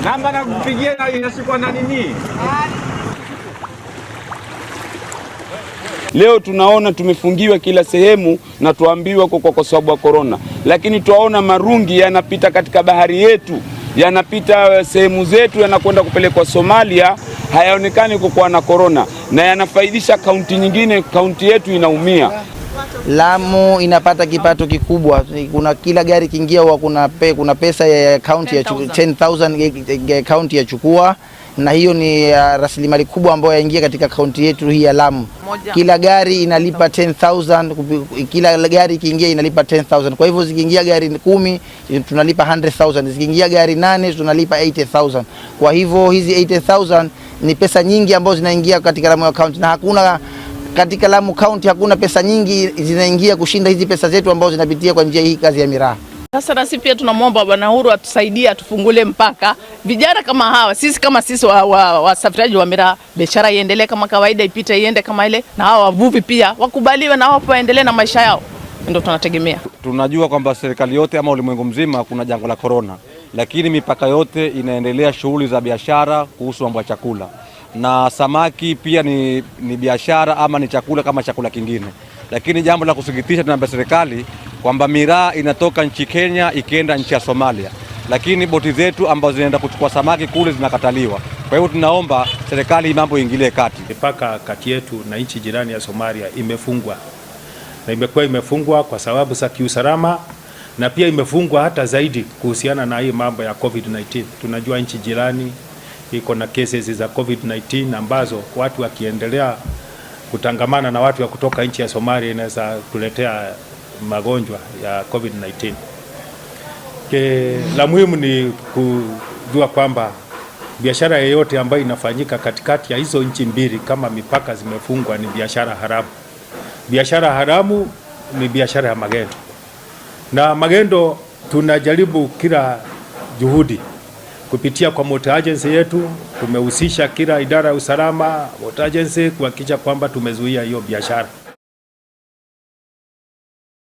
Namba na kupigia na inashikwa na nini? Leo tunaona tumefungiwa kila sehemu na tuambiwa kwa sababu ya corona, lakini tuaona marungi yanapita katika bahari yetu, yanapita sehemu zetu, yanakwenda kupelekwa Somalia, hayaonekani kwa na corona na yanafaidisha kaunti nyingine, kaunti yetu inaumia. Lamu inapata kipato kikubwa. Kuna kila gari kiingia huwa kuna pesa ya kaunti ya 10,000 kaunti ya chukua, na hiyo ni rasilimali kubwa ambayo yaingia katika kaunti yetu hii ya Lamu. Kila gari inalipa 10,000, kila gari kiingia inalipa 10,000. Kwa hivyo zikiingia gari 10 tunalipa 100,000, zikiingia gari 8 tunalipa 80,000. Kwa hivyo hizi 80,000 ni pesa nyingi ambazo zinaingia katika Lamu County, na hakuna katika Lamu County hakuna pesa nyingi zinaingia kushinda hizi pesa zetu ambazo zinapitia kwa njia hii kazi ya miraa. Sasa nasi pia tunamwomba Bwana Uhuru atusaidie, atufungule mpaka. Vijana kama hawa, sisi wasafiraji wa miraa, biashara iendelee kama kawaida, ipite iende kama ile, na hawa wavuvi pia wakubaliwe na wao waendelee na maisha yao. Ndio tunategemea. Tunajua kwamba serikali yote ama ulimwengu mzima kuna janga la corona, lakini mipaka yote inaendelea shughuli za biashara kuhusu mambo ya chakula. Na samaki pia ni biashara ama ni chakula kama chakula kingine. Lakini jambo la kusikitisha, tunaomba serikali kwamba miraa inatoka nchi Kenya ikienda nchi ya Somalia, lakini boti zetu ambazo zinaenda kuchukua samaki kule zinakataliwa. Kwa hivyo tunaomba serikali mambo iingilie kati. Mipaka kati yetu na nchi jirani ya Somalia imefungwa, na imekuwa imefungwa kwa sababu za kiusalama, na pia imefungwa hata zaidi kuhusiana na hii mambo ya COVID-19. Tunajua nchi jirani iko na cases za COVID-19 ambazo watu wakiendelea kutangamana na watu wa kutoka nchi ya Somalia inaweza kuletea magonjwa ya COVID-19. La muhimu ni kujua kwamba biashara yoyote ambayo inafanyika katikati ya hizo nchi mbili, kama mipaka zimefungwa, ni biashara haramu. Biashara haramu ni biashara ya magendo, na magendo tunajaribu kila juhudi kupitia kwa Motor Agency yetu. Tumehusisha kila idara ya usalama, Motor Agency, kuhakikisha kwamba tumezuia hiyo biashara.